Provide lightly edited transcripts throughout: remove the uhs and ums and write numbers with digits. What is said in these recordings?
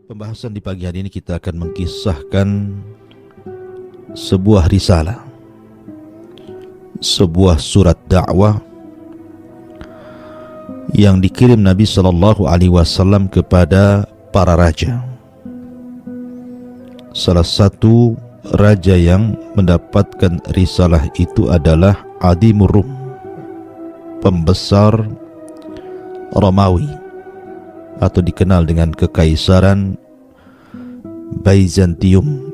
Pembahasan di pagi hari ini kita akan mengkisahkan sebuah risalah, sebuah surat dakwah yang dikirim Nabi SAW kepada para raja. Salah satu raja yang mendapatkan risalah itu adalah Adimur Rum, pembesar Romawi, atau dikenal dengan Kekaisaran Byzantium.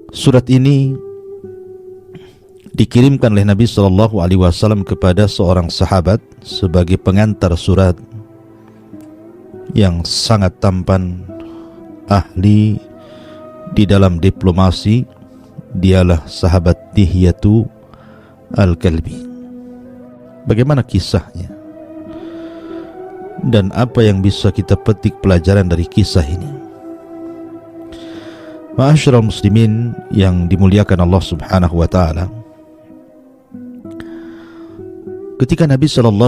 Surat ini dikirimkan oleh Nabi SAW kepada seorang sahabat sebagai pengantar surat yang sangat tampan, ahli di dalam diplomasi. Dialah sahabat Dihyatu Al-Kalbi. Bagaimana kisahnya? Dan apa yang bisa kita petik pelajaran dari kisah ini? Ma'asyiral muslimin yang dimuliakan Allah Subhanahu wa taala. Ketika Nabi SAW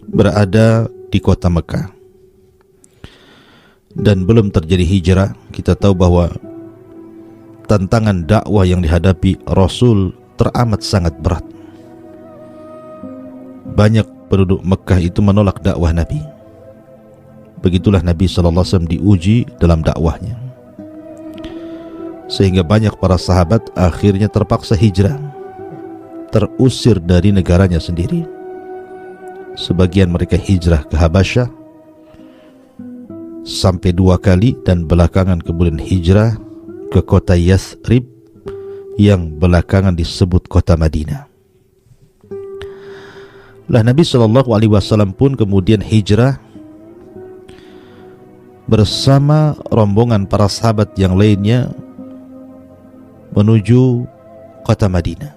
berada di kota Mekah dan belum terjadi hijrah, kita tahu bahwa tantangan dakwah yang dihadapi Rasul teramat sangat berat. Banyak penduduk Mekah itu menolak dakwah Nabi. Begitulah Nabi SAW diuji dalam dakwahnya, sehingga banyak para sahabat akhirnya terpaksa hijrah, terusir dari negaranya sendiri. Sebagian mereka hijrah ke Habasyah sampai 2 kali, dan belakangan kemudian hijrah ke kota Yathrib yang belakangan disebut kota Madinah. Lah Nabi SAW pun kemudian hijrah bersama rombongan para sahabat yang lainnya menuju kota Madinah.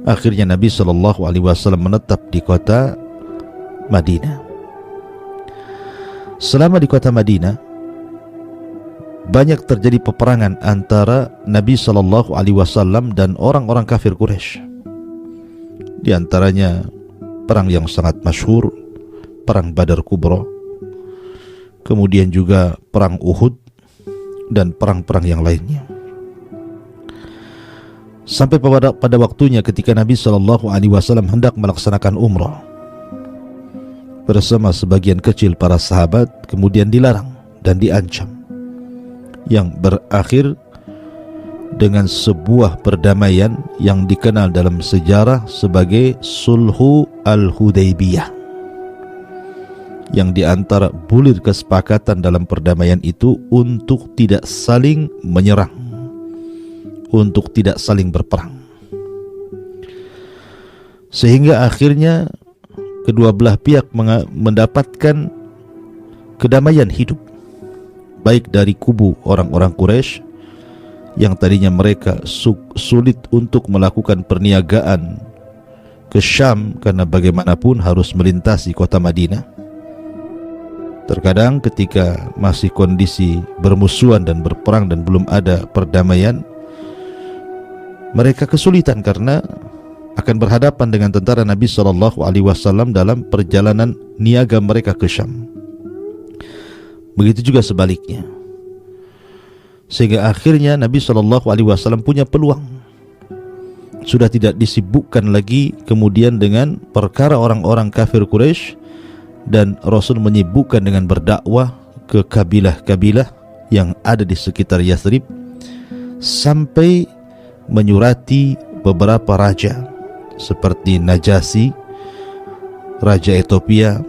Akhirnya Nabi SAW menetap di kota Madinah. Selama di kota Madinah banyak terjadi peperangan antara Nabi SAW dan orang-orang kafir Quraisy. Di antaranya perang yang sangat masyhur, perang Badar Kubra, kemudian juga perang Uhud, dan perang-perang yang lainnya. Sampai pada waktunya ketika Nabi SAW hendak melaksanakan umrah bersama sebagian kecil para sahabat, kemudian dilarang dan diancam, yang berakhir dengan sebuah perdamaian yang dikenal dalam sejarah sebagai Sulhu Al-Hudaybiyah, yang diantara bulir kesepakatan dalam perdamaian itu untuk tidak saling menyerang, untuk tidak saling berperang, sehingga akhirnya kedua belah pihak mendapatkan kedamaian hidup, baik dari kubu orang-orang Quraisy yang tadinya mereka sulit untuk melakukan perniagaan ke Syam karena bagaimanapun harus melintasi kota Madinah. Terkadang ketika masih kondisi bermusuhan dan berperang dan belum ada perdamaian, mereka kesulitan karena akan berhadapan dengan tentara Nabi SAW dalam perjalanan niaga mereka ke Syam. Begitu juga sebaliknya. Sehingga akhirnya Nabi SAW punya peluang. Sudah tidak disibukkan lagi kemudian dengan perkara orang-orang kafir Quraisy, dan Rasul menyibukkan dengan berdakwah ke kabilah-kabilah yang ada di sekitar Yathrib, sampai menyurati beberapa raja seperti Najasyi, raja Ethiopia,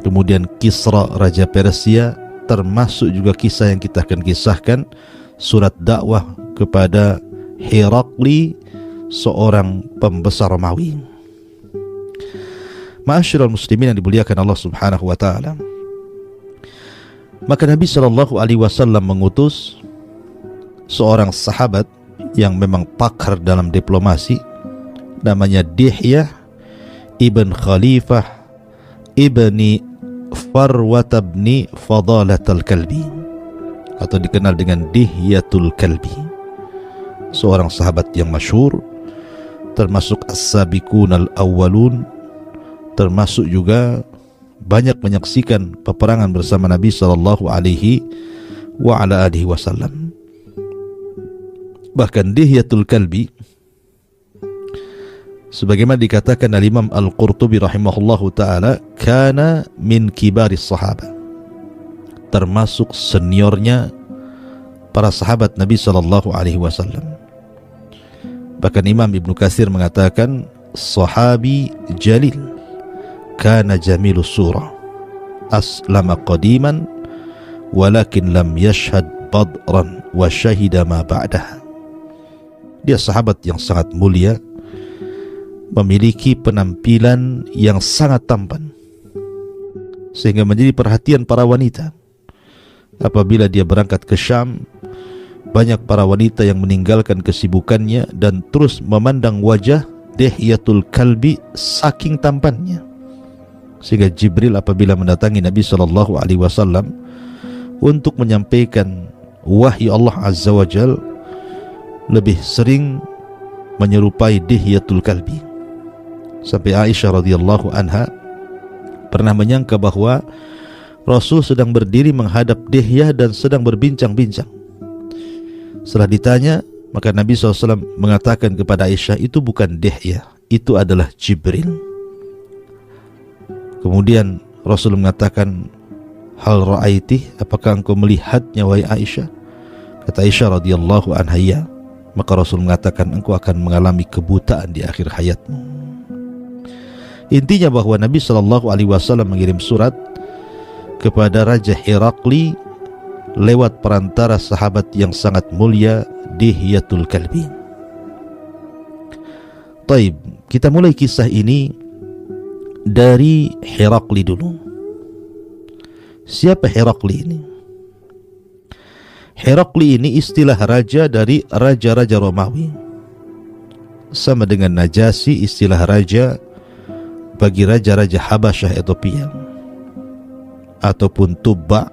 kemudian Kisra, raja Persia, termasuk juga kisah yang kita akan kisahkan, surat dakwah kepada Herakli, seorang pembesar Romawi. Ma'asyiral muslimin yang dimuliakan Allah Subhanahu wa taala. Maka Nabi SAW mengutus seorang sahabat yang memang pakar dalam diplomasi, namanya Dihyah ibn Khalifah ibni Farwat ibni Fadalat Al-Kalbi, atau dikenal dengan Dihyatul Kalbi, seorang sahabat yang masyhur, termasuk as-sabiqun al-awwalun termasuk juga banyak menyaksikan peperangan bersama Nabi sallallahu alaihi wasallam. Bahkan Dihyatul Kalbi, sebagaimana dikatakan oleh Imam Al-Qurtubi rahimahullahu taala, kana min kibaris sahabat, termasuk seniornya para sahabat Nabi sallallahu alaihi wasallam. Bahkan Imam Ibnu Katsir mengatakan sahabi jalil, kana jamilus surah, aslama qadiman walakin lam yashhad badran wa syahida ma ba'daha. Dia sahabat yang sangat mulia, memiliki penampilan yang sangat tampan sehingga menjadi perhatian para wanita. Apabila dia berangkat ke Syam, banyak para wanita yang meninggalkan kesibukannya dan terus memandang wajah Dihyatul Kalbi saking tampannya, sehingga Jibril apabila mendatangi Nabi sallallahu alaihi wasallam untuk menyampaikan wahyu Allah Azza wa Jal, lebih sering menyerupai Dihyatul Kalbi. Sampai Aisyah radhiyallahu anha pernah menyangka bahwa Rasul sedang berdiri menghadap Dihyah dan sedang berbincang-bincang. Setelah ditanya, maka Nabi SAW mengatakan kepada Aisyah, itu bukan Dihyah, itu adalah Jibril. Kemudian Rasul mengatakan, hal ra'aiti, apakah engkau melihatnya wahai Aisyah? Kata Aisyah radhiyallahu anha, ya. Maka Rasul mengatakan, engkau akan mengalami kebutaan di akhir hayatmu. Intinya bahwa Nabi SAW mengirim surat kepada Raja Herakli lewat perantara sahabat yang sangat mulia Dihyatul Kalbi. Taib, kita mulai kisah ini dari Herakli dulu. Siapa Herakli ini? Herakli ini istilah raja dari raja-raja Romawi, sama dengan Najasyi istilah raja bagi raja-raja Habasyah Ethiopia, ataupun Tubba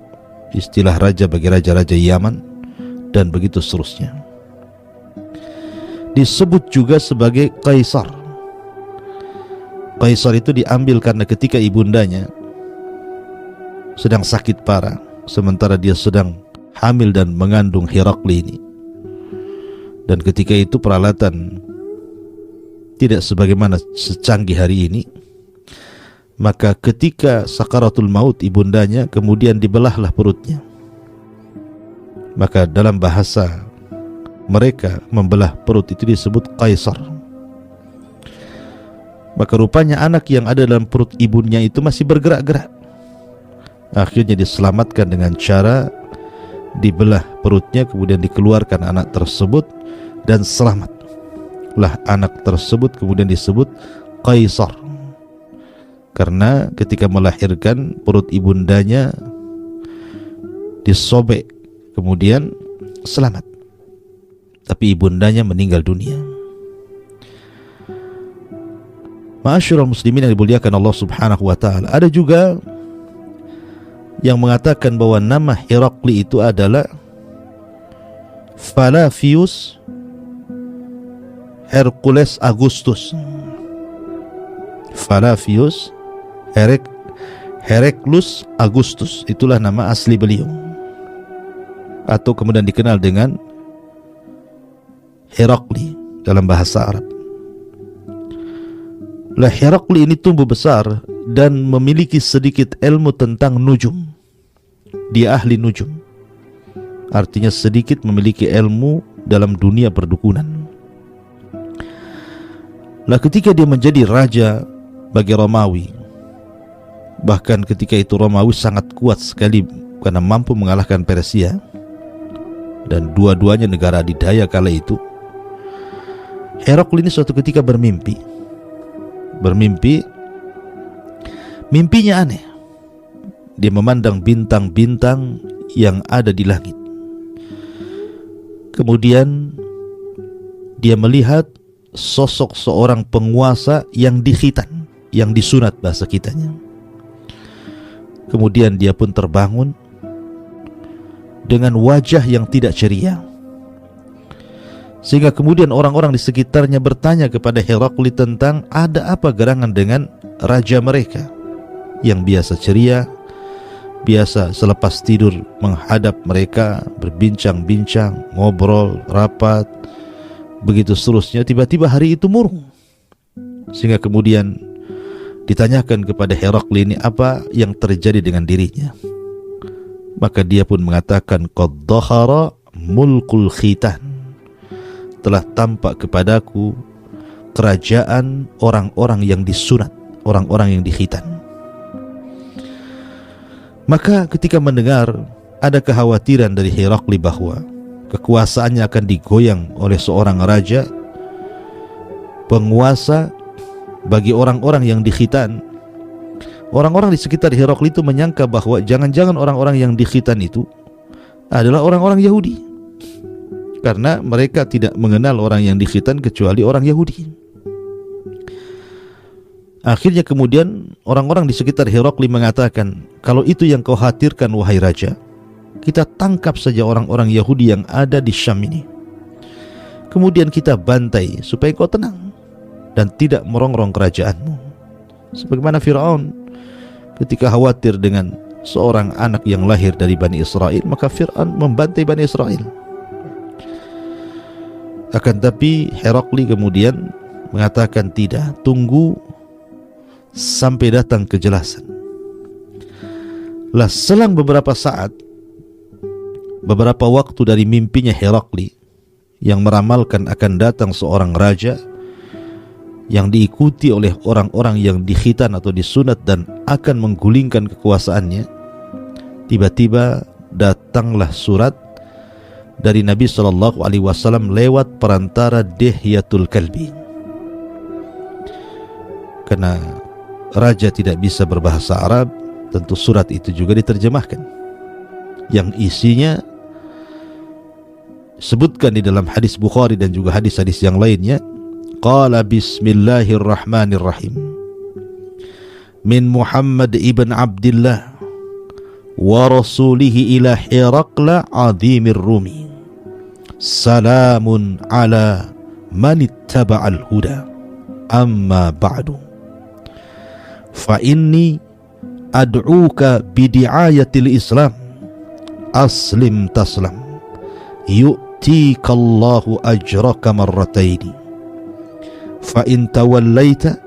istilah raja bagi raja-raja Yaman, dan begitu seterusnya. Disebut juga sebagai Kaisar. Kaisar itu diambil karena ketika ibundanya sedang sakit parah, sementara dia sedang hamil dan mengandung Herakli ini, dan ketika itu peralatan tidak sebagaimana secanggih hari ini, maka ketika sakaratul maut ibundanya, kemudian dibelahlah perutnya. Maka dalam bahasa mereka membelah perut itu disebut Kaisar. Maka rupanya anak yang ada dalam perut ibunya itu masih bergerak-gerak. Akhirnya diselamatkan dengan cara dibelah perutnya, kemudian dikeluarkan anak tersebut, dan selamatlah anak tersebut, kemudian disebut Kaisar. Karena ketika melahirkan perut ibundanya disobek, kemudian selamat, tapi ibundanya meninggal dunia. Ma'asyiral muslimin yang dimuliakan Allah Subhanahu wa taala, ada juga yang mengatakan bahwa nama Herakli itu adalah Falavius Hercules Augustus. Falavius Hercules Augustus, itulah nama asli beliau, atau kemudian dikenal dengan Herakli dalam bahasa Arab. Lah Herakli ini tumbuh besar dan memiliki sedikit ilmu tentang nujum. Dia ahli nujum, artinya sedikit memiliki ilmu dalam dunia perdukunan. Lah ketika dia menjadi raja bagi Romawi, bahkan ketika itu Romawi sangat kuat sekali karena mampu mengalahkan Persia, dan dua-duanya negara adidaya kala itu. Herakli ini suatu ketika bermimpi. Mimpinya aneh. Dia memandang bintang-bintang yang ada di langit. Kemudian dia melihat sosok seorang penguasa yang dikhitan, yang disunat bahasa kitanya. Kemudian dia pun terbangun dengan wajah yang tidak ceria, sehingga kemudian orang-orang di sekitarnya bertanya kepada Herakli tentang ada apa gerangan dengan raja mereka yang biasa ceria, biasa selepas tidur menghadap mereka, berbincang-bincang, ngobrol, rapat, begitu seterusnya. Tiba-tiba hari itu murung, sehingga kemudian ditanyakan kepada Herakli, ini apa yang terjadi dengan dirinya? Maka dia pun mengatakan, qad dhahara mulkul khitan, telah tampak kepadaku kerajaan orang-orang yang disunat, orang-orang yang dikhitan. Maka ketika mendengar ada kekhawatiran dari Herakli bahwa kekuasaannya akan digoyang oleh seorang raja, penguasa bagi orang-orang yang dikhitan, orang-orang di sekitar Herakli itu menyangka bahwa jangan-jangan orang-orang yang dikhitan itu adalah orang-orang Yahudi, karena mereka tidak mengenal orang yang dikhitan kecuali orang Yahudi. Akhirnya kemudian orang-orang di sekitar Herakli mengatakan, kalau itu yang kau khawatirkan wahai raja, kita tangkap saja orang-orang Yahudi yang ada di Syam ini, kemudian kita bantai supaya kau tenang dan tidak merongrong kerajaanmu. Sebagaimana Fir'aun ketika khawatir dengan seorang anak yang lahir dari Bani Israel, maka Fir'aun membantai Bani Israel. Akan tapi Herakli kemudian mengatakan, tidak, tunggu sampai datang kejelasan. Lah selang beberapa saat, beberapa waktu dari mimpinya Herakli yang meramalkan akan datang seorang raja yang diikuti oleh orang-orang yang dikhitan atau disunat dan akan menggulingkan kekuasaannya, tiba-tiba datanglah surat dari Nabi SAW lewat perantara Dihyatul Kalbi. Karena raja tidak bisa berbahasa Arab, tentu surat itu juga diterjemahkan, yang isinya sebutkan di dalam hadis Bukhari dan juga hadis-hadis yang lainnya. Qala bismillahirrahmanirrahim, min Muhammad ibn Abdillah wa rasulihi ila Herakla azimir Rumi, salamun ala man ittaba'al huda, amma ba'du, fa inni ad'uka bidi'ayatil Islam, aslim taslam, yu'tikallahu ajraka marrataini, fa in tawallaita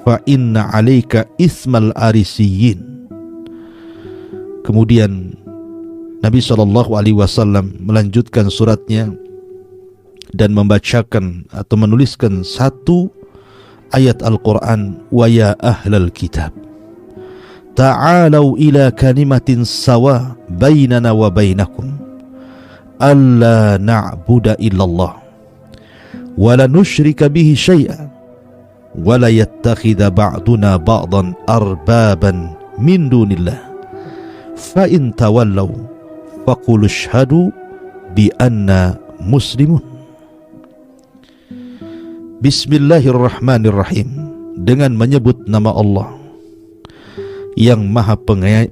fa inna 'alaika ismal arisiyin. Kemudian Nabi SAW melanjutkan suratnya dan membacakan atau menuliskan satu ayat Al-Quran, wa ya ahlal kitab ta'alau ila kalimatin sawa bainana wa bainakum alla na'budu illallah wa la nusyrika bihi syai'an wa la yattakhidha ba'duna ba'dan arbaban min dunillah fa in tawallaw faqul ashhadu bi anna muslimun. Bismillahirrahmanirrahim, dengan menyebut nama Allah yang maha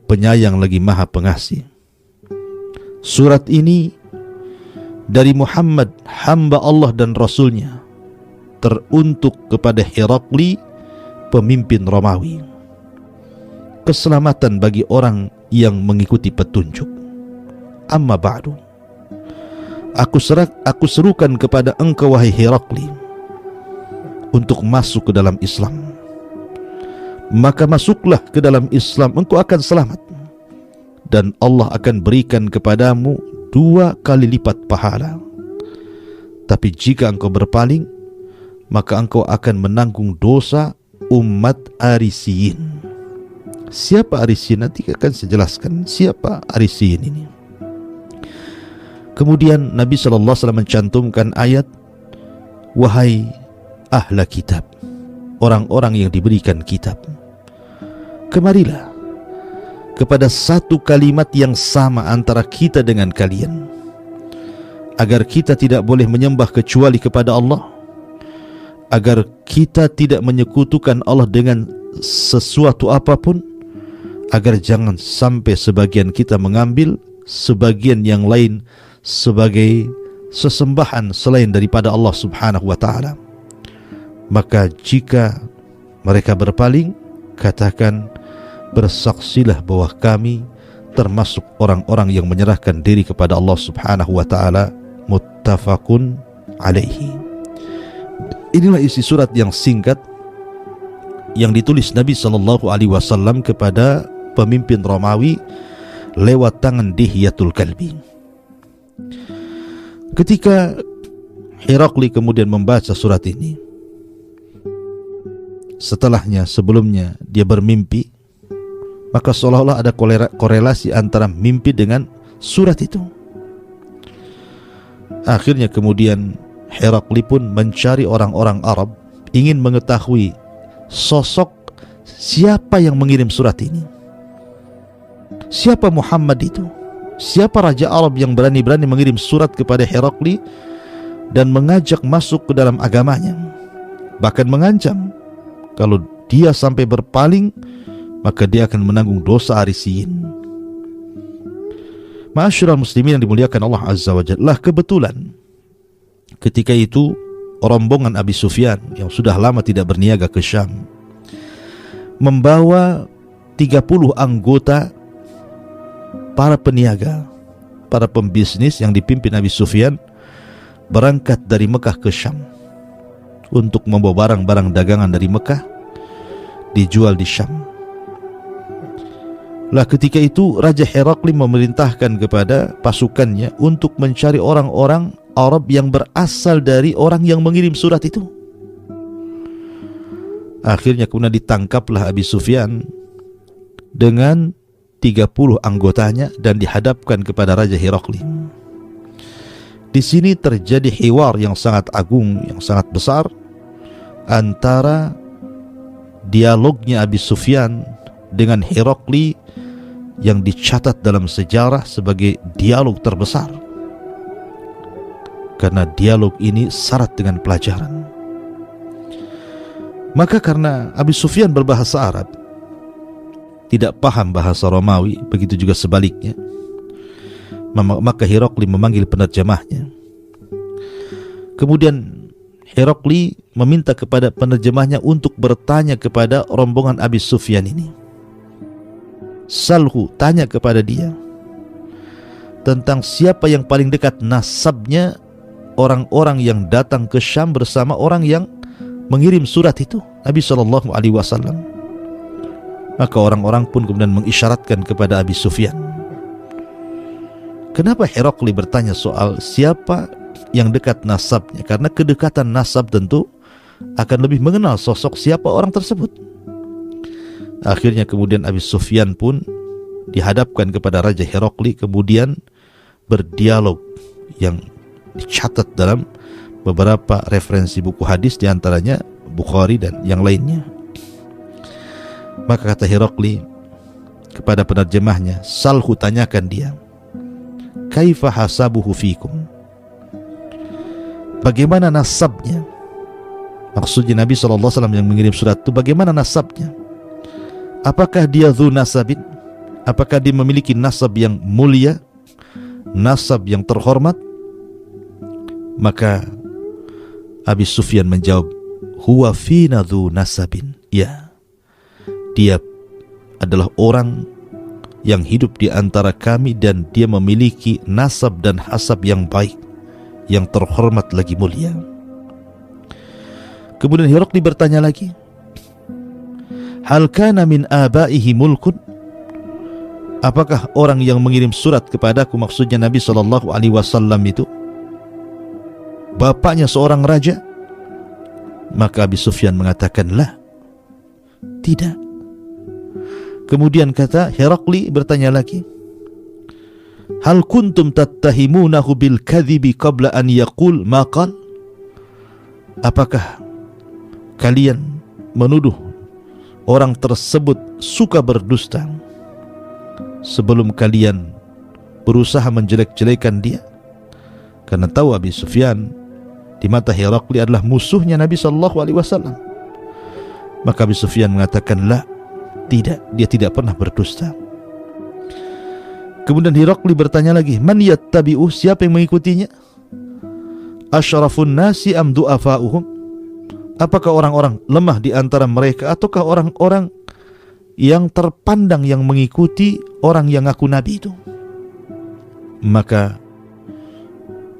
penyayang lagi maha pengasih. Surat ini dari Muhammad, hamba Allah dan Rasulnya, teruntuk kepada Herakli, pemimpin Romawi. Keselamatan bagi orang yang mengikuti petunjuk. Amma ba'du, aku serukan kepada engkau wahai Herakli untuk masuk ke dalam Islam. Maka masuklah ke dalam Islam, engkau akan selamat, dan Allah akan berikan kepadamu 2 kali lipat pahala. Tapi jika engkau berpaling, maka engkau akan menanggung dosa umat Arisiyin. Siapa Arisiyin? Nanti akan saya jelaskan siapa Arisiyin ini. Kemudian Nabi SAW mencantumkan ayat, wahai ahla kitab, orang-orang yang diberikan kitab, kemarilah kepada satu kalimat yang sama antara kita dengan kalian, agar kita tidak boleh menyembah kecuali kepada Allah, agar kita tidak menyekutukan Allah dengan sesuatu apapun, agar jangan sampai sebagian kita mengambil sebagian yang lain sebagai sesembahan selain daripada Allah Subhanahu wa ta'ala. Maka jika mereka berpaling, katakan, bersaksilah bahwa kami termasuk orang-orang yang menyerahkan diri kepada Allah Subhanahu wa ta'ala. Muttafaqun alaihi. Inilah isi surat yang singkat yang ditulis Nabi SAW kepada pemimpin Romawi lewat tangan Dihyatul Kalbi. Ketika Herakli kemudian membaca surat ini, sebelumnya dia bermimpi, maka seolah-olah ada korelasi antara mimpi dengan surat itu. Akhirnya kemudian Herakli pun mencari orang-orang Arab, ingin mengetahui sosok siapa yang mengirim surat ini. Siapa Muhammad itu? Siapa Raja Arab yang berani-berani mengirim surat kepada Herakli dan mengajak masuk ke dalam agamanya, bahkan mengancam kalau dia sampai berpaling maka dia akan menanggung dosa Arisiyin. Ma'asyiral muslimin yang dimuliakan Allah Azza wa Jalla, kebetulan ketika itu rombongan Abi Sufyan yang sudah lama tidak berniaga ke Syam membawa 30 anggota para peniaga, para pembisnis yang dipimpin Abi Sufyan berangkat dari Mekah ke Syam untuk membawa barang-barang dagangan dari Mekah dijual di Syam. Lah ketika itu Raja Herakli memerintahkan kepada pasukannya untuk mencari orang-orang Arab yang berasal dari orang yang mengirim surat itu. Akhirnya kemudian ditangkaplah Abi Sufyan dengan 30 anggotanya dan dihadapkan kepada Raja Herakli. Di sini terjadi hiwar yang sangat agung, yang sangat besar antara dialognya Abi Sufyan dengan Herakli yang dicatat dalam sejarah sebagai dialog terbesar, karena dialog ini syarat dengan pelajaran. Maka karena Abi Sufyan berbahasa Arab, tidak paham bahasa Romawi, begitu juga sebaliknya, maka Herakli memanggil penerjemahnya. Kemudian Herakli meminta kepada penerjemahnya untuk bertanya kepada rombongan Abi Sufyan ini. Salhu, tanya kepada dia tentang siapa yang paling dekat nasabnya orang-orang yang datang ke Syam bersama orang yang mengirim surat itu, Nabi SAW. Maka orang-orang pun kemudian mengisyaratkan kepada Abi Sufyan. Kenapa Herakli bertanya soal siapa yang dekat nasabnya? Karena kedekatan nasab tentu akan lebih mengenal sosok siapa orang tersebut. Akhirnya kemudian Abi Sufyan pun dihadapkan kepada Raja Herakli, kemudian berdialog yang dicatat dalam beberapa referensi buku hadis, diantaranya Bukhari dan yang lainnya. Maka kata Herakli kepada penerjemahnya, Salhu, tanyakan dia, kaifa hasabuhu fikum, bagaimana nasabnya? Maksudnya Nabi SAW yang mengirim surat itu, bagaimana nasabnya? Apakah dia dzu nasabin? Apakah dia memiliki nasab yang mulia, nasab yang terhormat? Maka Abi Sufyan menjawab, huwa fina dzu nasabin. Ya, dia adalah orang yang hidup di antara kami dan dia memiliki nasab dan hasab yang baik, yang terhormat lagi mulia. Kemudian Herakli bertanya lagi, hal kana min abaihi mulkun? Apakah orang yang mengirim surat kepadaku, maksudnya Nabi SAW itu, bapaknya seorang raja? Maka Abi Sufyan mengatakan, lah, tidak. Kemudian kata Herakli bertanya lagi, hal kuntum tattahimunahu bil kadhibi qabla an yaqul ma qal? Apakah kalian menuduh orang tersebut suka berdusta sebelum kalian berusaha menjelek-jelekan dia? Karena tahu Abi Sufyan di mata Herakli adalah musuhnya Nabi SAW. Maka Abi Sufyan mengatakan, la, tidak, dia tidak pernah berdusta. Kemudian Herakli bertanya lagi, man yattabi'u, siapa yang mengikutinya? Asyrafun nasi am du'afa'uhum, Apakah orang-orang lemah di antara mereka ataukah orang-orang yang terpandang yang mengikuti orang yang ngaku nabi itu? Maka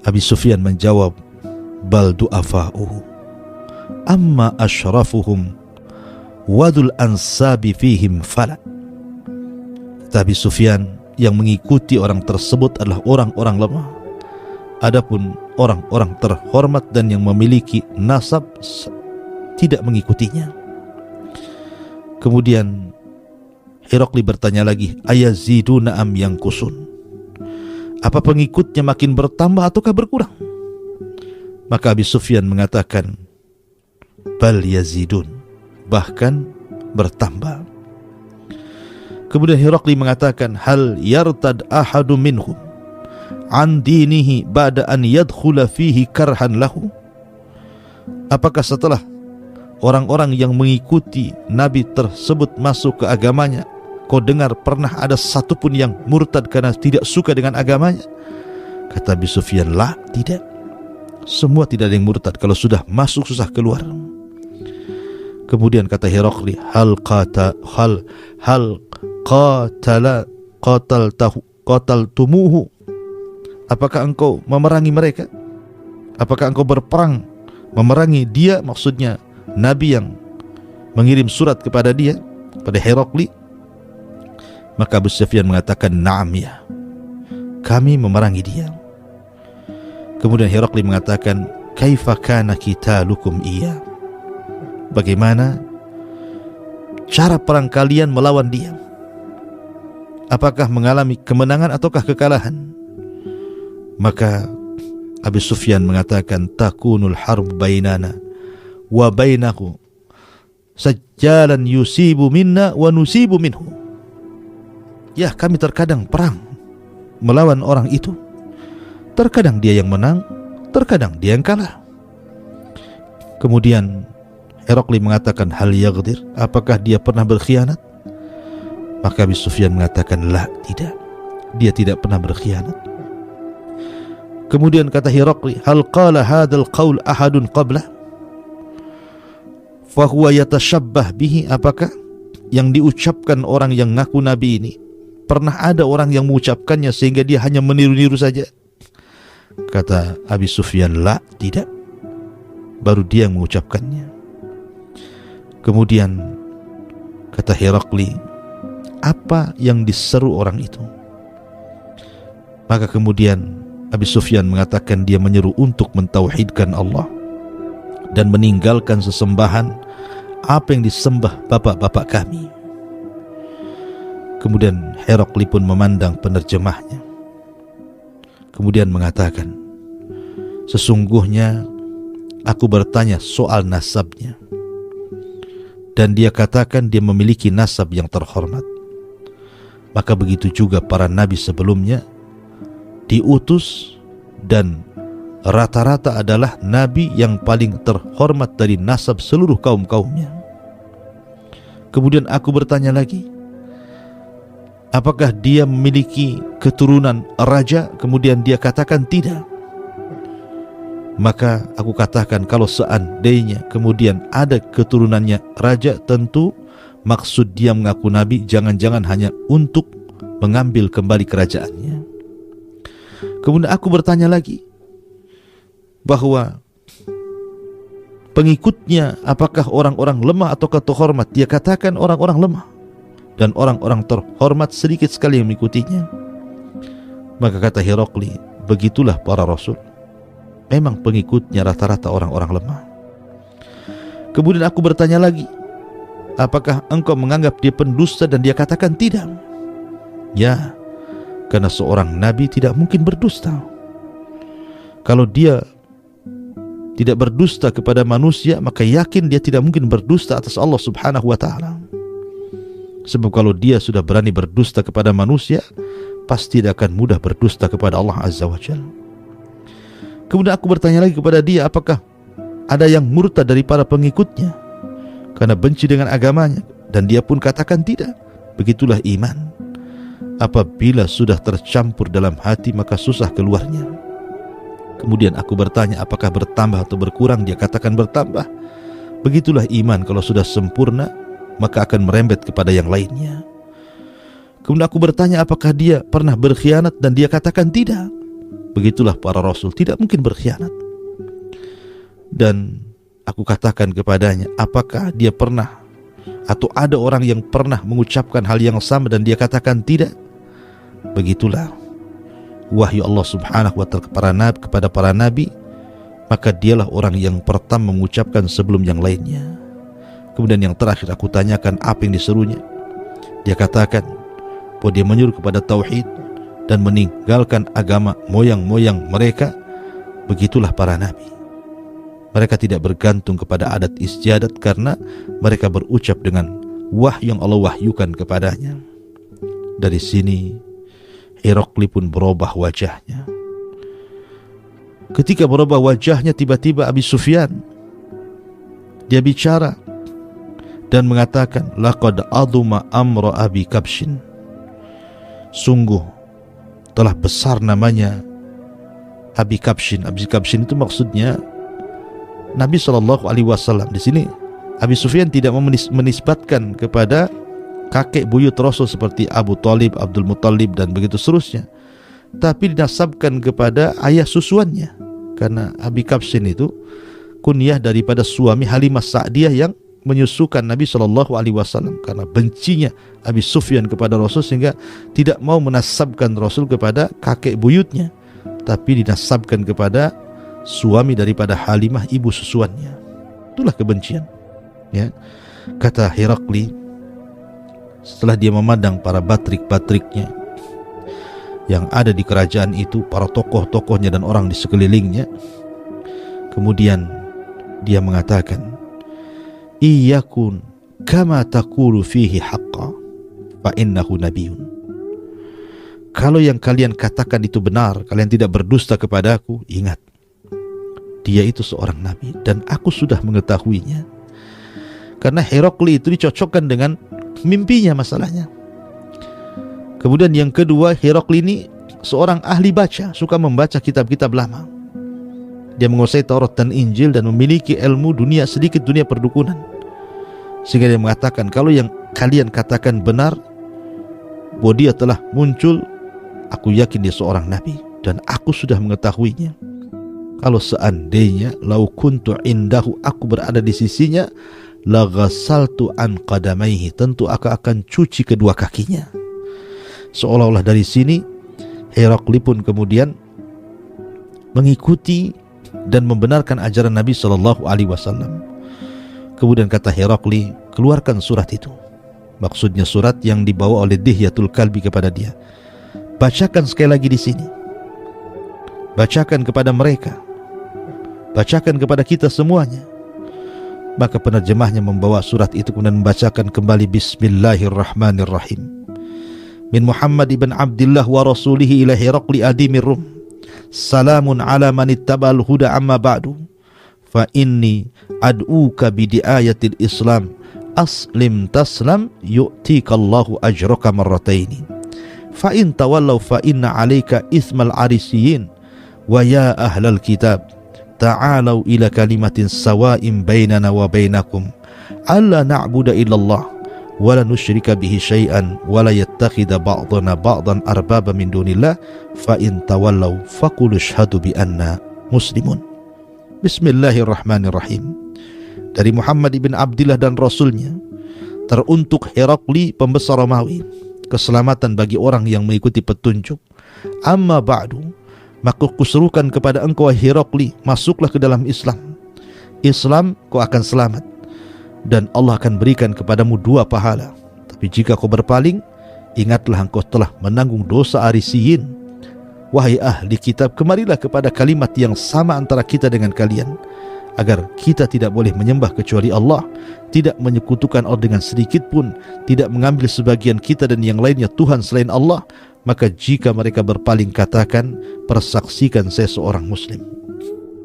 Abi Sufyan menjawab, bal du'afa'uhu amma asyrafuhum wadul ansabi fihim fala. Kata Abi Sufyan, yang mengikuti orang tersebut adalah orang-orang lemah. Adapun orang-orang terhormat dan yang memiliki nasab tidak mengikutinya. Kemudian Herakli bertanya lagi, ayaziduna am yankusun? Apa pengikutnya makin bertambah ataukah berkurang? Maka Abi Sufyan mengatakan, bal yazidun, bahkan bertambah. Kemudian Herakli mengatakan, hal yartad ahadu minhum an dinihi ba'da an yadkhula fihi karhan lahu? Apakah setelah orang-orang yang mengikuti Nabi tersebut masuk ke agamanya, kau dengar pernah ada satupun yang murtad karena tidak suka dengan agamanya? Kata Abi Sufyan, la, tidak. Semua tidak ada yang murtad, kalau sudah masuk susah keluar. Kemudian kata Herakli, hal qataltumuhu? Apakah engkau memerangi mereka? Apakah engkau berperang memerangi dia, maksudnya Nabi yang mengirim surat kepada dia, pada Herakli? Maka Abu Sufyan mengatakan, na'am ya, kami memerangi dia. Kemudian Herakli mengatakan, kaifa kana qitalukum iya? Bagaimana cara perang kalian melawan dia? Apakah mengalami kemenangan ataukah kekalahan? Maka Abu Sufyan mengatakan, takunul harb bainana wa bainahu sajjalan yusibu minna wa nusibu minhu. Ya, kami terkadang perang melawan orang itu. Terkadang dia yang menang, terkadang dia yang kalah. Kemudian Herakli mengatakan, hal yaghdir? Apakah dia pernah berkhianat? Maka Abi Sufyan mengatakan, la, tidak. Dia tidak pernah berkhianat. Kemudian kata Herakli, hal qala hadzal qaul ahadun qablah fa huwa yatashabbah bihi? Apakah yang diucapkan orang yang ngaku nabi ini pernah ada orang yang mengucapkannya sehingga dia hanya meniru-niru saja? Kata Abi Sufyan, la, tidak. Baru dia yang mengucapkannya. Kemudian kata Herakli, apa yang diseru orang itu? Maka kemudian Abi Sufyan mengatakan dia menyeru untuk mentauhidkan Allah dan meninggalkan sesembahan apa yang disembah bapak-bapak kami. Kemudian Herakli pun memandang penerjemahnya. Kemudian mengatakan, sesungguhnya aku bertanya soal nasabnya, dan dia katakan dia memiliki nasab yang terhormat. Maka begitu juga para nabi sebelumnya diutus dan rata-rata adalah nabi yang paling terhormat dari nasab seluruh kaum-kaumnya. Kemudian aku bertanya lagi, apakah dia memiliki keturunan raja? Kemudian dia katakan tidak. Maka aku katakan, kalau seandainya kemudian ada keturunannya raja, tentu maksud dia mengaku nabi jangan-jangan hanya untuk mengambil kembali kerajaannya. Kemudian aku bertanya lagi bahwa pengikutnya apakah orang-orang lemah atau terhormat? Dia katakan orang-orang lemah, dan orang-orang terhormat sedikit sekali yang mengikutinya. Maka kata Herakli, begitulah para rasul, memang pengikutnya rata-rata orang-orang lemah. Kemudian aku bertanya lagi, apakah engkau menganggap dia pendusta? Dan dia katakan tidak. Ya, karena seorang nabi tidak mungkin berdusta. Kalau dia tidak berdusta kepada manusia, maka yakin dia tidak mungkin berdusta atas Allah Subhanahu wa ta'ala. Sebab kalau dia sudah berani berdusta kepada manusia, pasti tidak akan mudah berdusta kepada Allah Azza wa Jalla. Kemudian aku bertanya lagi kepada dia, apakah ada yang murtad dari para pengikutnya karena benci dengan agamanya? Dan dia pun katakan tidak. Begitulah iman, apabila sudah tercampur dalam hati maka susah keluarnya. Kemudian aku bertanya, apakah bertambah atau berkurang? Dia katakan bertambah. Begitulah iman, kalau sudah sempurna maka akan merembet kepada yang lainnya. Kemudian aku bertanya, apakah dia pernah berkhianat? Dan dia katakan tidak. Begitulah para rasul, tidak mungkin berkhianat. Dan aku katakan kepadanya, apakah dia pernah atau ada orang yang pernah mengucapkan hal yang sama dan dia katakan tidak? Begitulah wahyu Allah subhanahu wa ta'ala kepada para nabi, maka dialah orang yang pertama mengucapkan sebelum yang lainnya. Kemudian yang terakhir aku tanyakan apa yang diserunya. Dia katakan bahwa dia menyuruh kepada tauhid dan meninggalkan agama moyang-moyang mereka. Begitulah para nabi. Mereka tidak bergantung kepada adat istiadat karena mereka berucap dengan wahyu yang Allah wahyukan kepadanya. Dari sini Herakli pun berubah wajahnya. Ketika berubah wajahnya, tiba-tiba Abi Sufyan dia bicara dan mengatakan, laqad aduma amra Abi Kabshin. Sungguh telah besar namanya Abi Kabshin. Abi Kabshin itu maksudnya Nabi SAW. Di sini Abi Sufyan tidak menisbatkan kepada kakek buyut Rasul seperti Abu Talib, Abdul Muttalib dan begitu seterusnya, tapi dinasabkan kepada ayah susuannya, karena Abi Kabshin itu kunyah daripada suami Halimah Sa'diyah yang menyusukan Nabi SAW, karena bencinya Abi Sufyan kepada Rasul sehingga tidak mau menasabkan Rasul kepada kakek buyutnya, tapi dinasabkan kepada suami daripada Halimah, ibu susuannya. Itulah kebencian, ya. Kata Herakli setelah dia memandang para batrik-batriknya yang ada di kerajaan itu, para tokoh-tokohnya dan orang di sekelilingnya, kemudian dia mengatakan, iyakun kama taqulu fihi haqqa fa innahu nabiyyun. Kalau yang kalian katakan itu benar, kalian tidak berdusta kepadaku, ingat, dia itu seorang nabi dan aku sudah mengetahuinya. Karena Herakli itu dicocokkan dengan mimpinya masalahnya. Kemudian yang kedua, Herakli ini seorang ahli baca, suka membaca kitab-kitab lama. Dia menguasai Taurat dan Injil dan memiliki ilmu dunia, sedikit dunia perdukunan. Sehingga dia mengatakan, kalau yang kalian katakan benar bahwa dia telah muncul, aku yakin dia seorang nabi dan aku sudah mengetahuinya. Kalau seandainya lau kuntu indahu, aku berada di sisinya, la ghasaltu an qadamaihi, tentu aku akan cuci kedua kakinya. Seolah-olah dari sini Herakli pun kemudian mengikuti dan membenarkan ajaran Nabi SAW. Kemudian kata Herakli, keluarkan surat itu. Maksudnya surat yang dibawa oleh Dihyatul Kalbi kepada dia. Bacakan sekali lagi di sini. Bacakan kepada mereka. Bacakan kepada kita semuanya. Maka penerjemahnya membawa surat itu kemudian membacakan kembali, Bismillahirrahmanirrahim. Min Muhammad ibn Abdullah wa rasulihi ila Herakli adimir Rum. Salamun ala man ittaba'al huda amma ba'du. Fa inni ad'uka bidiayatil Islam. Aslim taslam yu'tikallahu ajraka marrataini. Fa in tawallaw fa inna alayka ithmal arisiyin. Wa ya ahlal kitab, ta'alau ila kalimatin sawa'in bainana wa bainakum alla na'budu illallah wa la nusyrika bihi syai'an wa la yattakhidha ba'duna ba'dan arbaba min dunillah fa in tawallaw faqul ashhadu bi anna muslimun. Bismillahirrahmanirrahim. Dari Muhammad ibn Abdullah dan Rasulnya, teruntuk Herakli pembesar Romawi, keselamatan bagi orang yang mengikuti petunjuk. Amma ba'du, maka kuserukan kepada engkau Herakli, masuklah ke dalam Islam. Islam kau akan selamat dan Allah akan berikan kepadamu 2 pahala. Tapi jika kau berpaling, ingatlah engkau telah menanggung dosa arisiyin. Wahai ahli kitab, kemarilah kepada kalimat yang sama antara kita dengan kalian, agar kita tidak boleh menyembah kecuali Allah, tidak menyekutukan Allah dengan sedikit pun, tidak mengambil sebagian kita dan yang lainnya Tuhan selain Allah. Maka jika mereka berpaling, katakan, persaksikan saya seorang muslim.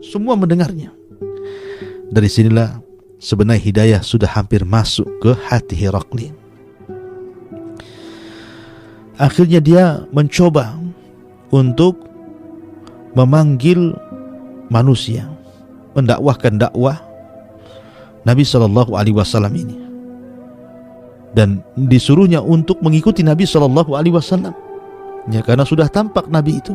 Semua mendengarnya. Dari sinilah sebenarnya hidayah sudah hampir masuk ke hati Herakli. Akhirnya dia mencoba untuk memanggil manusia, mendakwahkan dakwah, Nabi Shallallahu Alaihi Wasallam ini, dan disuruhnya untuk mengikuti Nabi Shallallahu Alaihi Wasallam, ya, karena sudah tampak Nabi itu.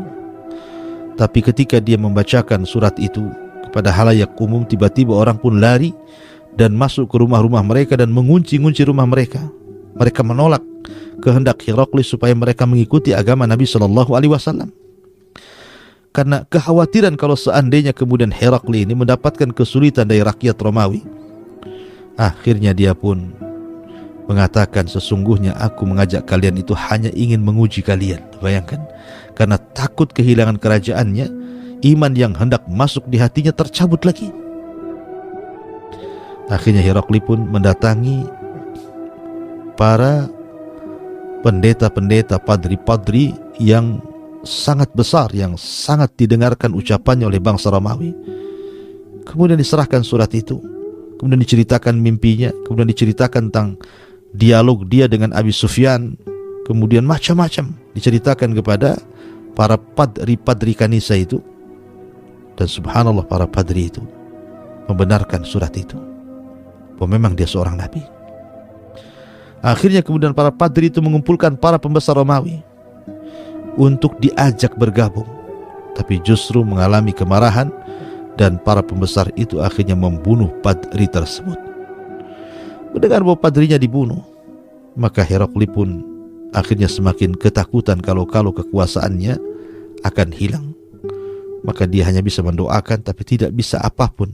Tapi ketika dia membacakan surat itu kepada halayak umum, tiba-tiba orang pun lari dan masuk ke rumah-rumah mereka dan mengunci-ngunci rumah mereka. Mereka menolak kehendak Heraklius supaya mereka mengikuti agama Nabi Shallallahu Alaihi Wasallam, karena kekhawatiran kalau seandainya kemudian Heraklius ini mendapatkan kesulitan dari rakyat Romawi. Akhirnya dia pun mengatakan, sesungguhnya aku mengajak kalian itu hanya ingin menguji kalian. Bayangkan, karena takut kehilangan kerajaannya, iman yang hendak masuk di hatinya tercabut lagi. Akhirnya Heraklius pun mendatangi para pendeta-pendeta, padri-padri yang sangat besar, yang sangat didengarkan ucapannya oleh bangsa Romawi. Kemudian diserahkan surat itu, kemudian diceritakan mimpinya, kemudian diceritakan tentang dialog dia dengan Abi Sufyan, kemudian macam-macam diceritakan kepada para padri-padri kanisa itu. Dan subhanallah, para padri itu membenarkan surat itu, bahwa memang dia seorang nabi. Akhirnya kemudian para padri itu mengumpulkan para pembesar Romawi untuk diajak bergabung, tapi justru mengalami kemarahan, dan para pembesar itu akhirnya membunuh padri tersebut. Mendengar bahwa padrinya dibunuh, maka Heraklius pun akhirnya semakin ketakutan kalau kekuasaannya akan hilang. Maka dia hanya bisa mendoakan, tapi tidak bisa apapun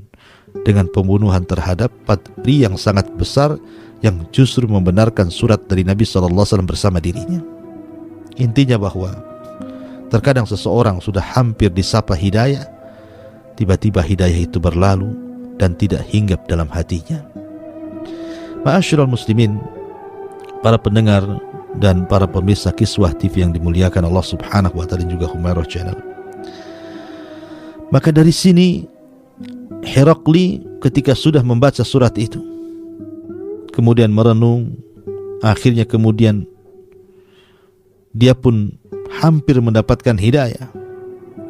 dengan pembunuhan terhadap padri yang sangat besar, yang justru membenarkan surat dari Nabi SAW bersama dirinya. Intinya bahwa terkadang seseorang sudah hampir disapa hidayah, tiba-tiba hidayah itu berlalu dan tidak hinggap dalam hatinya. Ma'asyiral muslimin, para pendengar dan para pemirsa Kiswah TV yang dimuliakan Allah Subhanahu wa taala, dan juga Humairah Channel. Maka dari sini Heraklius ketika sudah membaca surat itu, kemudian merenung, akhirnya kemudian dia pun hampir mendapatkan hidayah.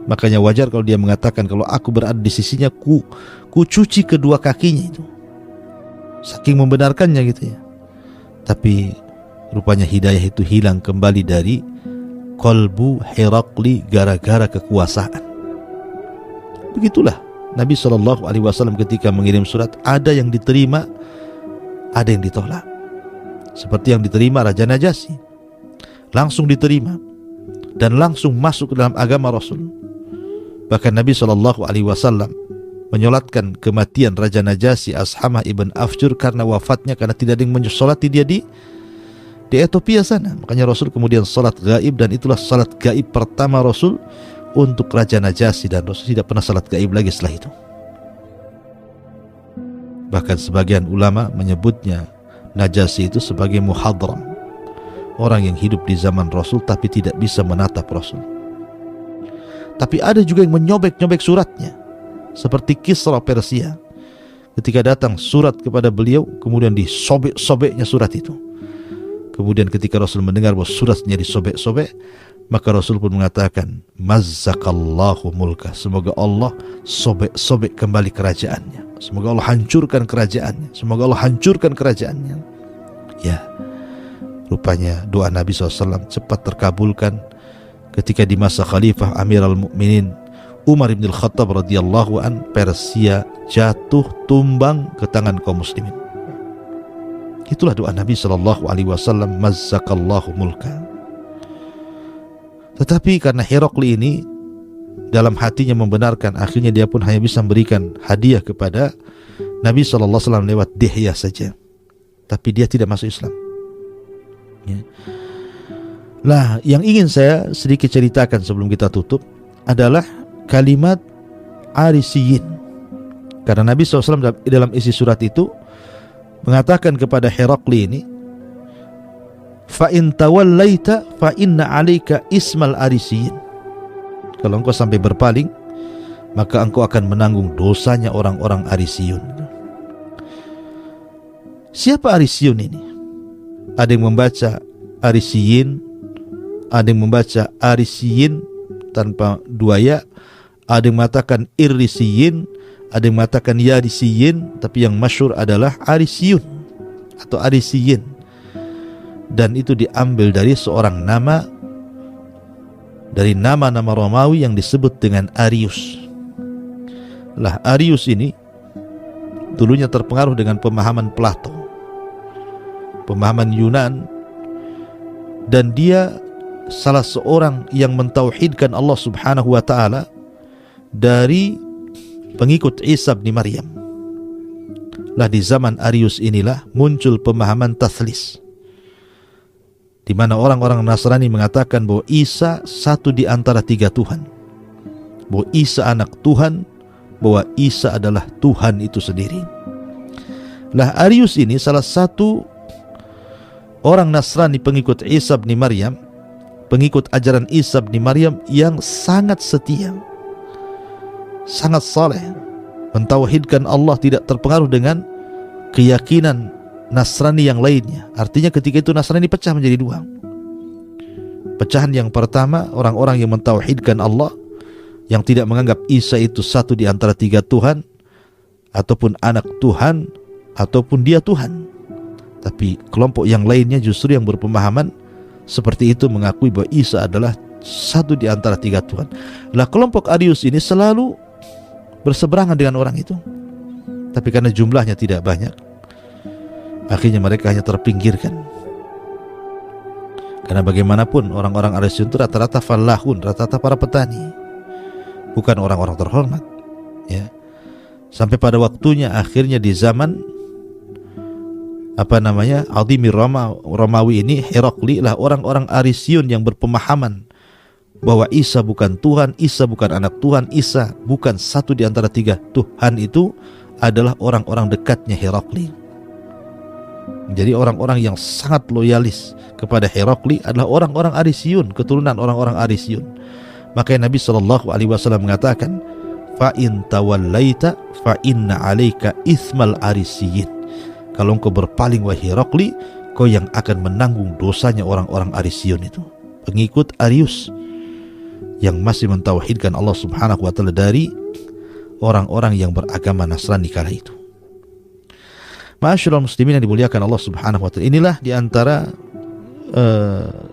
Makanya wajar kalau dia mengatakan, kalau aku berada di sisinya, ku cuci kedua kakinya itu. Saking membenarkannya gitu ya. Tapi rupanya hidayah itu hilang kembali dari kolbu Heraklius gara-gara kekuasaan. Begitulah Nabi SAW ketika mengirim surat, ada yang diterima, ada yang ditolak. Seperti yang diterima Raja Najasyi, langsung diterima dan langsung masuk ke dalam agama Rasul. Bahkan Nabi SAW menyolatkan kematian Raja Najasyi Ashamah ibn Afjur karena wafatnya, karena tidak ada yang mensolati dia di Ethiopia sana. Makanya Rasul kemudian salat gaib, dan itulah salat gaib pertama Rasul untuk Raja Najasyi, dan Rasul tidak pernah salat gaib lagi setelah itu. Bahkan sebagian ulama menyebutnya Najasyi itu sebagai muhadram, orang yang hidup di zaman Rasul tapi tidak bisa menatap Rasul. Tapi ada juga yang menyobek-nyobek suratnya, seperti Kisra Persia. Ketika datang surat kepada beliau, kemudian disobek-sobeknya surat itu. Kemudian ketika Rasul mendengar bahwa suratnya disobek-sobek, maka Rasul pun mengatakan, mazzakallahu mulka, semoga Allah sobek-sobek kembali kerajaannya, semoga Allah hancurkan kerajaannya, semoga Allah hancurkan kerajaannya. Ya, rupanya doa Nabi SAW cepat terkabulkan ketika di masa Khalifah Amirul Mukminin Umar bin Khattab radhiyallahu an, Persia jatuh tumbang ke tangan kaum muslimin. Itulah doa Nabi SAW, mazzakallahu mulka. Tetapi karena Heraklius ini dalam hatinya membenarkan, akhirnya dia pun hanya bisa memberikan hadiah kepada Nabi SAW lewat Dihyah saja. Tapi dia tidak masuk Islam ya. Lah, yang ingin saya sedikit ceritakan sebelum kita tutup adalah kalimat Arisiyin. Karena Nabi SAW dalam isi surat itu mengatakan kepada Heraklius ini, fa in tawallaita fa inna 'alaika ismal Arisiyin. Kalau engkau sampai berpaling, maka engkau akan menanggung dosanya orang-orang Arisiyun. Siapa Arisiyun ini? Ada yang membaca Arisiyin, ada yang membaca Arisiyin tanpa dua ya, ada yang mengatakan Irisiyin, Ada yang mengatakan Yarisiyin, tapi yang masyhur adalah Arisiyun atau Arisiyin. Dan itu diambil dari seorang nama, dari nama-nama Romawi yang disebut dengan Arius. Lah Arius ini dulunya terpengaruh dengan pemahaman Plato, pemahaman Yunan, dan dia salah seorang yang mentauhidkan Allah Subhanahu wa taala dari pengikut Isa bin Maryam. Lah di zaman Arius inilah muncul pemahaman tathlis, di mana orang-orang Nasrani mengatakan bahwa Isa satu di antara tiga Tuhan, bahwa Isa anak Tuhan, bahwa Isa adalah Tuhan itu sendiri. Lah Arius ini salah satu orang Nasrani pengikut Isa bin Maryam, pengikut ajaran Isa bin Maryam yang sangat setia, sangat saleh, mentauhidkan Allah, tidak terpengaruh dengan keyakinan Nasrani yang lainnya. Artinya ketika itu Nasrani pecah menjadi dua. Pecahan yang pertama, orang-orang yang mentauhidkan Allah, yang tidak menganggap Isa itu satu di antara tiga Tuhan, ataupun anak Tuhan, ataupun dia Tuhan. Tapi kelompok yang lainnya justru yang berpemahaman seperti itu, mengakui bahwa Isa adalah satu di antara tiga Tuhan. Lah kelompok Arius ini selalu berseberangan dengan orang itu. Tapi karena jumlahnya tidak banyak, akhirnya mereka hanya terpinggirkan. Karena bagaimanapun orang-orang Arius itu rata-rata fallahun, rata-rata para petani, bukan orang-orang terhormat, ya. Sampai pada waktunya akhirnya di zaman Adhimi Romawi ini, Herakli lah orang-orang Arisyun yang berpemahaman bahwa Isa bukan Tuhan, Isa bukan anak Tuhan, Isa bukan satu di antara tiga Tuhan, itu adalah orang-orang dekatnya Herakli. Jadi orang-orang yang sangat loyalis kepada Herakli adalah orang-orang Arisyun, keturunan orang-orang Arisyun. Makanya Nabi SAW mengatakan, fa in tawallaita fa inna 'alaika itsmal Arisyin. Kalau engkau berpaling wahai Herakli, kau yang akan menanggung dosanya orang-orang Arisyun itu, pengikut Arius yang masih mentauhidkan Allah Subhanahu wa taala dari orang-orang yang beragama Nasrani kala itu. Ma'asyiral muslimin yang dimuliakan Allah Subhanahu wa taala, inilah diantara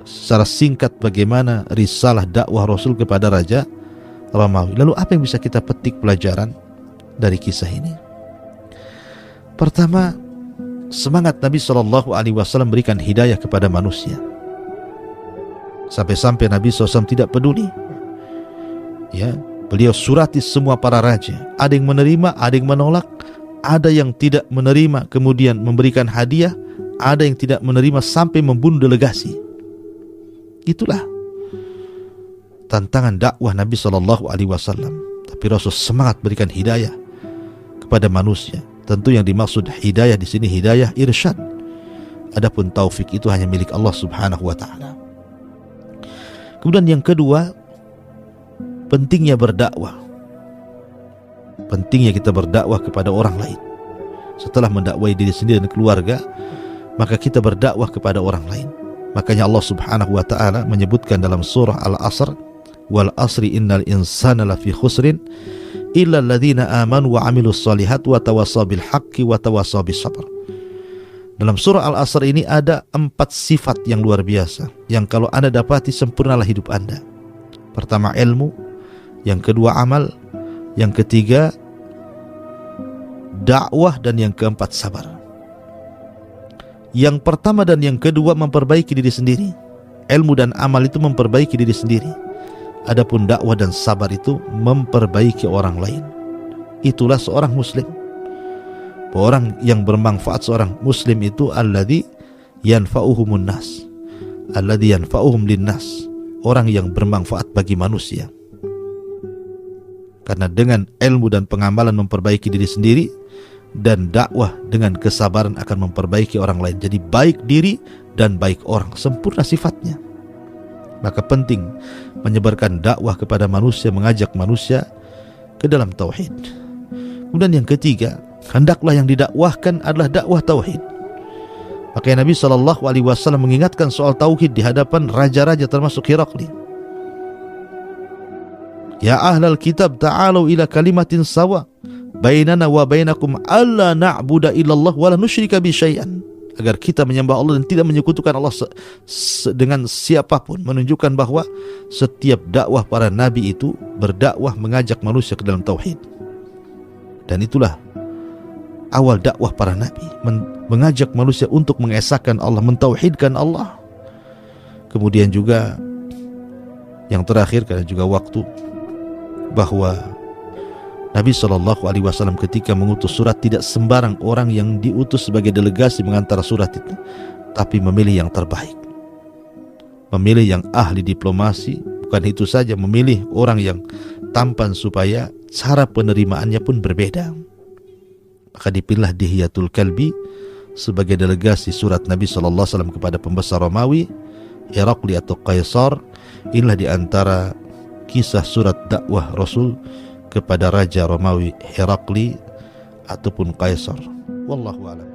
secara singkat bagaimana risalah dakwah Rasul kepada Raja Romawi. Lalu apa yang bisa kita petik pelajaran dari kisah ini? Pertama, semangat Nabi SAW berikan hidayah kepada manusia. Sampai-sampai Nabi SAW tidak peduli, ya, beliau surati semua para raja. Ada yang menerima, ada yang menolak, ada yang tidak menerima kemudian memberikan hadiah, ada yang tidak menerima sampai membunuh delegasi. Itulah tantangan dakwah Nabi SAW. Tapi Rasul semangat berikan hidayah kepada manusia. Tentu yang dimaksud hidayah di sini hidayah irsyad. Adapun taufik itu hanya milik Allah Subhanahu wa taala. Kemudian yang kedua, pentingnya berdakwah. Pentingnya kita berdakwah kepada orang lain. Setelah mendakwai diri sendiri dan keluarga, maka kita berdakwah kepada orang lain. Makanya Allah Subhanahu wa taala menyebutkan dalam surah Al-Asr, wal asri innal insana lafi khusrin illa alladhina amanu wa amilus solihat wa tawassaw bil haqqi wa tawassaw bis sabr. Dalam surah Al-Asr ini ada 4 sifat yang luar biasa, yang kalau Anda dapati sempurnalah hidup Anda. Pertama ilmu, yang kedua amal, yang ketiga dakwah, dan yang keempat sabar. Yang pertama dan yang kedua memperbaiki diri sendiri. Ilmu dan amal itu memperbaiki diri sendiri. Adapun dakwah dan sabar itu memperbaiki orang lain. Itulah seorang muslim. Orang yang bermanfaat seorang muslim itu alladzi yanfa'uhumun nas, alladzi yanfa'uhum linnas, orang yang bermanfaat bagi manusia. Karena dengan ilmu dan pengamalan memperbaiki diri sendiri, dan dakwah dengan kesabaran akan memperbaiki orang lain. Jadi baik diri dan baik orang, sempurna sifatnya. Maka penting menyebarkan dakwah kepada manusia, mengajak manusia ke dalam tauhid. Kemudian yang ketiga, hendaklah yang didakwahkan adalah dakwah tauhid. Maka Nabi SAW mengingatkan soal tauhid di hadapan raja-raja termasuk Herakli. Ya ahlal kitab ta'alu ila kalimatin sawa bainana wa bainakum alla na'budu illallah wa la nusyrika bi syai'an, agar kita menyembah Allah dan tidak menyekutukan Allah dengan siapapun, menunjukkan bahwa setiap dakwah para nabi itu berdakwah mengajak manusia ke dalam tauhid. Dan itulah awal dakwah para nabi, mengajak manusia untuk mengesahkan Allah, mentauhidkan Allah. Kemudian juga yang terakhir, karena juga waktu, bahwa Nabi SAW ketika mengutus surat, tidak sembarang orang yang diutus sebagai delegasi mengantar surat itu, tapi memilih yang terbaik, memilih yang ahli diplomasi. Bukan itu saja, memilih orang yang tampan supaya cara penerimaannya pun berbeda. Maka dipilih Dihyatul Kalbi sebagai delegasi surat Nabi SAW kepada pembesar Romawi, Herakli atau Kaisar. Inilah diantara kisah surat dakwah Rasul kepada Raja Romawi Herakli ataupun Kaisar. Wallahu a'lam.